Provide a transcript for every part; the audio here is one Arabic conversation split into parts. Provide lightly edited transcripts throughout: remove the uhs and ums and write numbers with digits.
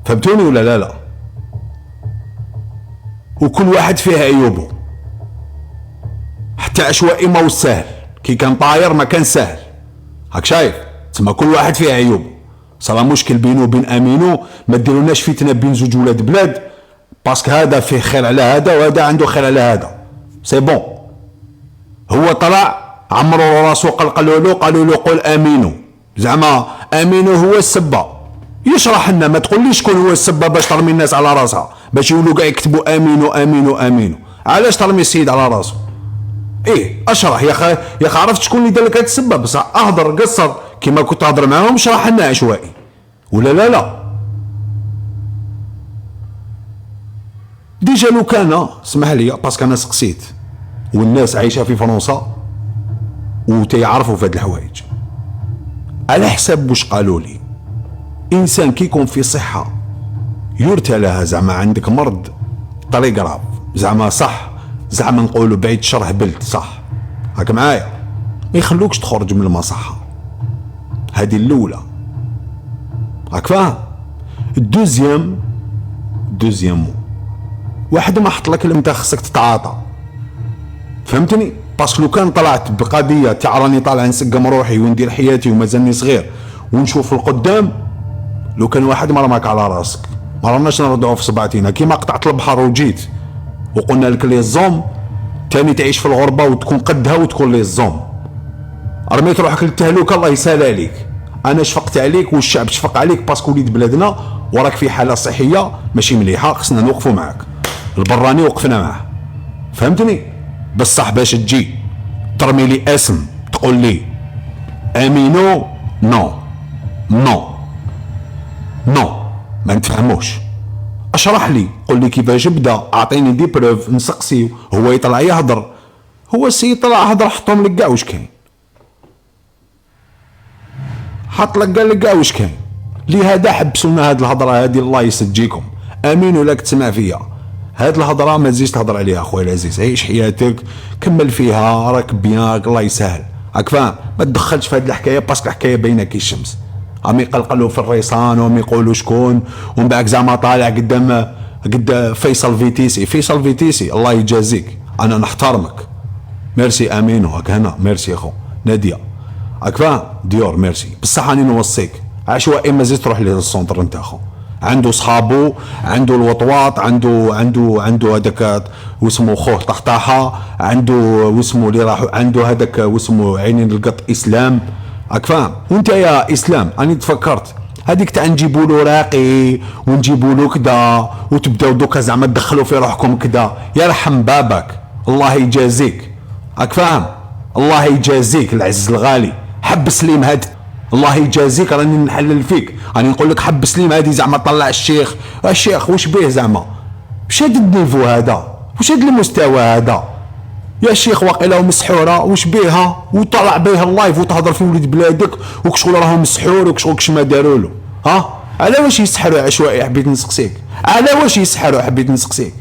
فهمتوني ولا لا لا؟ وكل واحد فيه عيوبه، حتى عشوائي ما هو سهل، كي كان طاير ما كان سهل، هاك شايف؟ تسمى كل واحد فيه عيوبه. صرا مشكل بينه وبين امينو، ما ديروناش فتنه بين زوج ولاد بلاد، باسكو هذا فيه خير على هذا وهذا عنده خير على هذا، سي بون. هو طلع عمرو راسو، قالوا له قول امينو، زعما امينو هو السبه. يشرح لنا، ما تقوليش شكون هو السبه باش ترمي الناس على راسها، باش يقولوا كاع يكتبوا امينو امينو امينو. علاش ترمي السيد على راسه؟ ايه اشرح يا اخي عرفت شكون اللي دار لك هاد السبه، بس اهضر قصر كيما كنت تهضر معاهم، شرح لنا عشوائي ولا لا لا؟ ديجا لو كان اسمح لي باسكو انا سقسيت والناس عايشه في فرنسا وتيعرفوا في هاد الحوايج، على حساب واش قالوا لي، انسان كي يكون في صحه يرثى لها، زعما عندك مرض طريق غراف، زعما صح، زعما نقولوا بعيد شر هبلت صح، هاك معايا، ما يخلوكش تخرج من المصحه. هذه الاولى، هاك فاهم؟ الدوزيام واحد ما حط لك انت خصك تتعاطى، فهمتني؟ باسكو لو كان طلعت بقضيه تاع راني طالع نسقم روحي وندير حياتي ومازالني صغير ونشوف القدام، لو كان واحد ما رماك على راسك، ما راناش نردعو في صبعتينا كيما قطعت البحر وجيت وقلنا لك لي الزوم تاني تعيش في الغربه وتكون قدها وتكون لي الزوم، رميت روحك للتهلكه الله يسهل عليك. انا شفقت عليك والشعب شفق عليك باسكو وليد بلادنا وراك في حاله صحيه ماشي مليحه، خصنا نوقفوا معاك. البراني وقفنا معاه، فهمتني؟ بصح باش تجي ترمي لي اسم تقول لي امينو، نو ما نتفهموش. اشرح لي، قل لي كيفاش بدا، اعطيني دي بروف نسقسي، هو يطلع يهضر، هو السيد طلع هضر حطهم لك كاع واش كاين، حط لك قال لك كاع واش كاين. لهذا حبسونا هاد الهضره هادي، الله يسجيكم. امين ولا تسمع فيا هاد الهضره ما تزيدش تهضر عليها اخويا العزيز، عيش حياتك كمل فيها راك بيان الله يسهل، راك فاهم؟ ما تدخلش في هاد الحكايه باسكو حكايه باينه كي الشمس، عم يقلقلوا في الريصان وهم يقولوا شكون، ومن بعد زعما طالع قد فيصل فيتيسي الله يجازيك، انا نحترمك، ميرسي امينو، هاك هنا ميرسي اخو ناديه، راك فاهم؟ ديور ميرسي، بصح راني نوصيك عشوائي ما زيد تروح للسونتر انت اخو، عنده صحابو، عنده الوطواط، عنده هذاك واسمو خوه طحطاحه، عنده واسمو اللي راح، عنده هذاك واسمو عينين القط اسلام، راك فاهم؟ وانت يا اسلام راني تفكرت هذيك تاع نجيبوا له راقي ونجيبوا له كذا وتبداو دوكا زعما تدخلوا في روحكم كذا، يرحم بابك الله يجازيك، راك فاهم؟ الله يجازيك العز الغالي، حب سليم هاد الله يجازيك، راني نحلل فيك، راني نقول لك حب سليم هادي زعما طلع الشيخ واش بيه زعما، واش هاد النيفو هذا، واش هاد المستوى هذا يا شيخ، واقيلا مسحوره واش بيها، وطلع بيها اللايف وتهضر في وليد بلادك وكشغل راهو مسحور وكشغل كش ما داروا له، ها على واش يسحروا عشوائي؟ حبيت نسقسيك على واش يسحروا، حبيت نسقسيك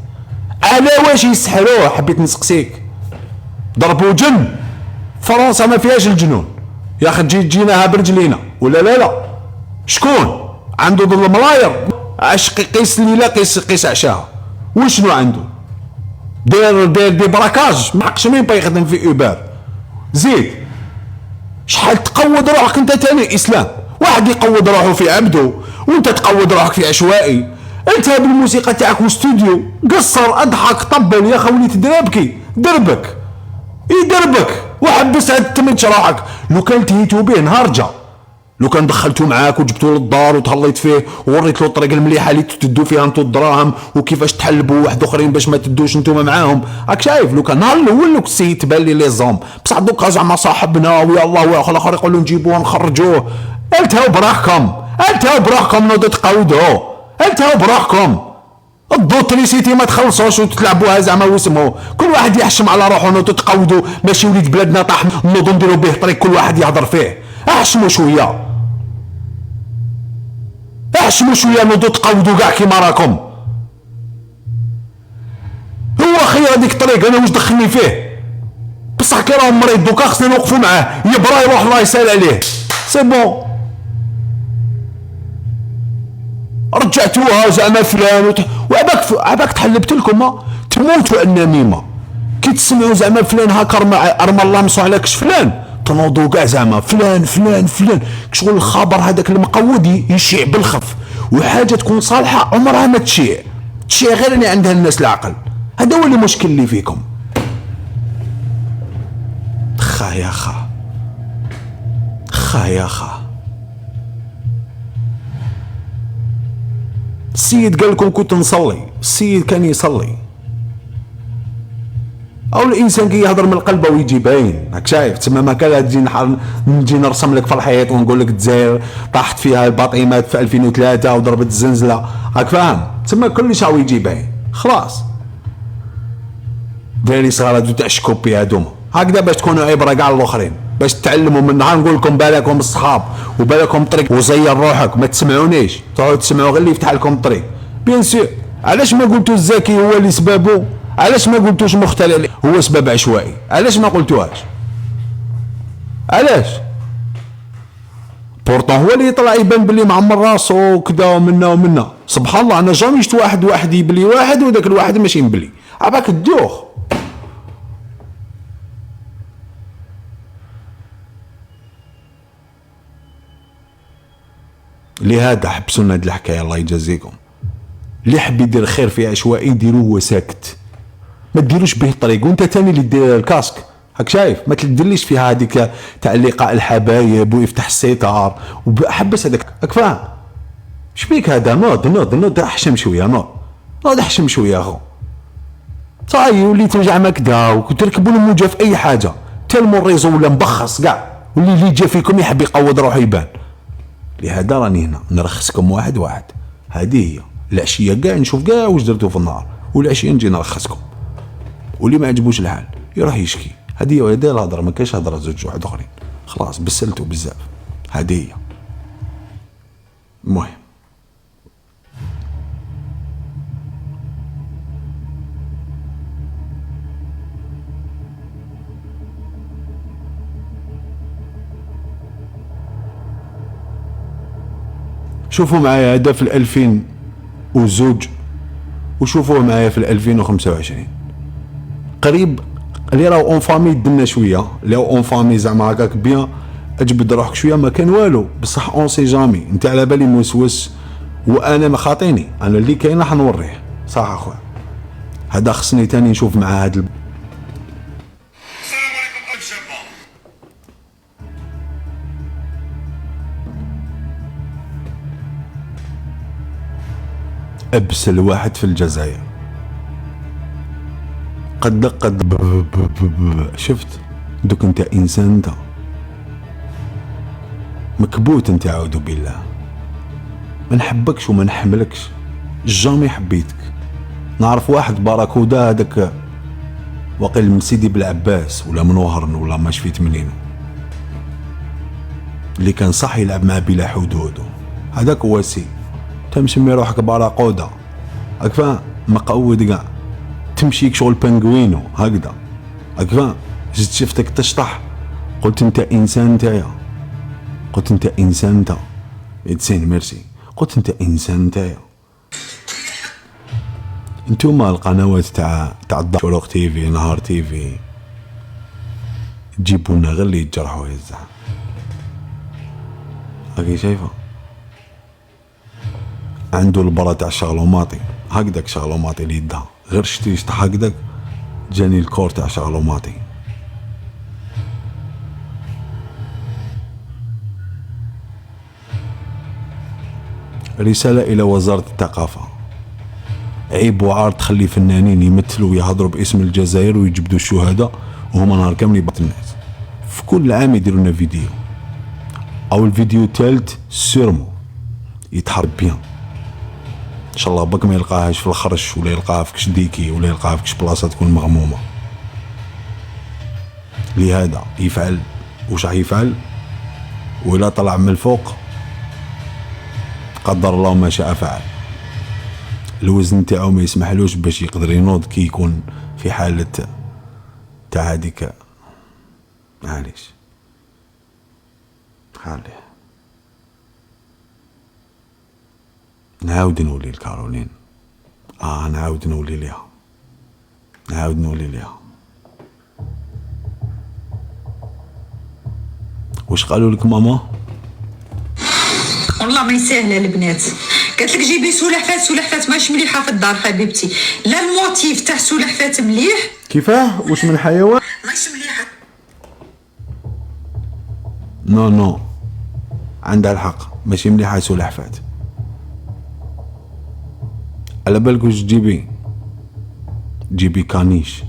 على واش يسحروا، حبيت نسقسيك. ضربوا جن، فرنسا ما فيهاش الجنون يا اخي، تجيناها برجلينا ولا لا؟ شكون عنده ظل الملاير عش قيس الليله قيس عشاها، وشنو عنده؟ دير دي براكاج، ما حقش مين يخدم في اوبر. زيد شحال تقود روحك انت تاني اسلام، واحد يقود روحه في عبده وانت تقود روحك في عشوائي، انت بالموسيقى تاعك واستوديو قصر اضحك طبل يا خولي تدربكي دربك يدربك وحبس عاد تمنش روحك. لو كان تهيتو به نهار جا، لو كان دخلتو معاك وجبتو للدار وتهليت فيه ووريت له الطريق المليحه اللي تدو فيها انتو الدراهم وكيفاش تحلبوا واحد اخرين باش ما تدوش نتوما معاهم، راك شايف؟ لو كان نهار الاول لو السيد تبان لي لي زوم، بصح دوكا زعما صاحبنا ويا الله واخر الاخر يقولوا نجيبوه ونخرجوه، التهاو بروحكم نوضوا تقاودوا، التهاو بروحكم، الدوتريسيتي ما تخلصوش وتلعبوها زعما واسمه، كل واحد يحشم على روحه نوضوا تقاودوا، ماشي وليد بلادنا طاح نوضوا نديروا به طريق كل واحد يهضر فيه، احشموا شويه نوضوا تقاودوا كاع كيما راكم. هو خير هذيك الطريق انا واش دخلني فيه، بصح كي راه مريض دوكا خصنا نوقفوا معاه يبرا يروح الله يسهل عليه، سي بون. رجعتوها زعما فلان وعباك تحلبت لكم تموتوا النميمه كي تسمعوا زعما فلان هاكر مع ارمى الله مصو على كش فلان تنوضوا كاع زعما فلان فلان فلان شغل الخبر هذاك المقود يشيع بالخف وحاجه تكون صالحه عمرها ما تشيع غير اللي عندها الناس العقل. هذا هو المشكل اللي فيكم. خا يا خا السيد قال لكم كنت نصلي، السيد كان يصلي، او الانسان كي يهضر من القلب ويجي باين. راك شايف تما ما كان نجي نرسم لك في الحيط ونقول لك الجزائر طاحت فيها الباطيمات في 2003 وضربت الزنزله، راك فاهم؟ تما كلش هاو يجي باين. خلاص داري صغار تاع الشكوبي هادوما هكذا باش تكونوا عبره كاع الاخرين، باش تعلموا من نهار نقول لكم بالكم الصحاب وبالكم طريق وزير روحك ما تسمعونيش، تقعدوا تسمعوا غير اللي يفتح لكم الطريق. بيان سور علاش ما قلتوا الزكي هو اللي سببه؟ علاش ما قلتوش مختل هو سبب عشوائي؟ علاش ما قلتوهاش؟ علاش؟ بورطون هو اللي يطلع يبان بلي معمر راسو وكذا ومنا سبحان الله. انا جامي شفت واحد يبلي واحد وذاك الواحد ماشي مبلي، عباك الدوخ. لهذا حبسونا هاد الحكايه الله يجازيكم. اللي حب يدير خير في عشوائي ديروه هو ساكت، ما ديروش به الطريق. وانت تاني اللي دير الكاسك هاك شايف ما تديرليش فيها هذيك تاع لقاء الحبايب ويفتح الستار وحبس هذاك راك فاهم شبيك؟ هذا نوض احشم شويه، نوض احشم شويه اخو صاي وليت ترجع مكدا وتركبوا الموجه في اي حاجه تلمو الريزو ولا مبخص كاع واللي جا فيكم يحب يقود روحه يبان. لهذا راني هنا نرخصكم واحد هذه هي العشيه كاع نشوف كاع واش درتو في النهار والعشيه نجي نرخصكم. واللي ما عجبوش الحال يروح يشكي. هذه هي الهضره، ما كاينش هضره زوج واحد اخرين. خلاص بسلتوا بزاف. هذه هي المهم. شوفوا معايا هذا في 2002 وشوفوه معايا في 2025 قريب. اللي راهو اون فامي دنا شويه، اللي راهو اون فامي زعما هكاك بيان اجبد روحك شويه ما كان والو، بصح اون سي جامي. انت على بالي موسوس وانا ما خاطيني، انا اللي كاين راح نوريه صح اخويا. هذا خصني تاني نشوف مع هذا السلام عليكم شباب. ابسل واحد في الجزائر قد شفت دوك انت انسان، انت مكبوت انت اعوذ بالله. ما نحبكش وما نحملكش، جامي حبيتك. نعرف واحد باراكودا هذاك وقيل من سيدي بالعباس ولا من وهرن ولا ما شفيت منين، اللي كان صح يلعب مع بلا حدود. هذاك هو سي تمسمي روحك باراكودا هاك فاهم، مقود كاع تمشيك شغل بانغوينو هكذا هاك فاهم. جيت شفتك تشطح قلت انت انسان نتايا، قلت انت انسان انت اتسين ميرسي، قلت انت انسان نتايا. انتوما القنوات تاع شروق تي في نهار تي في تجيبونا غير اللي يتجرحوا يزح. هاكي شايفه عنده البرا تاع شغلوماطي هكذاك، شغلوماطي اللي يدها غير شتي يشطح هكذاك جاني الكور تاع شغلوماطي. رسالة إلى وزارة الثقافة، عيب وعار تخلي فنانين يمثلوا ويهضروا باسم الجزائر ويجبدوا الشهداء وهما نهار كامل يبط الناس. في كل عام يديروا لنا فيديو أو الفيديو الثالث سيرمو يتحرك بيان ان شاء الله بك ما يلقاهاش في الخرش ولا يلقاها في كش ديكي ولا يلقاها في كش بلاصه تكون مغمومه. لهذا يفعل واش راح يفعل، ولا طلع من الفوق قدر الله ما شاء فعل. الوزن تاعو ما يسمحلوش باش يقدر ينوض كي يكون في حاله تاع هذيك. معليش خليه نعاود نولي لكارولين. نعاود نولي ليها. واش قالوا لك ماما؟ والله ما يسهل البنات. قالت لك جيبي سلحفات ماشي مليحه في الدار حبيبتي. لا الموتيف تاع سلحفات مليح. كيفاه؟ واش من حيوان؟ ماشي مليحه. نو عندها الحق، ماشي مليحه سلحفات. على بالك واش جيبي كانيش.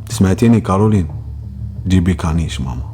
سمعتيني كارولين؟ جيبي كانيش ماما.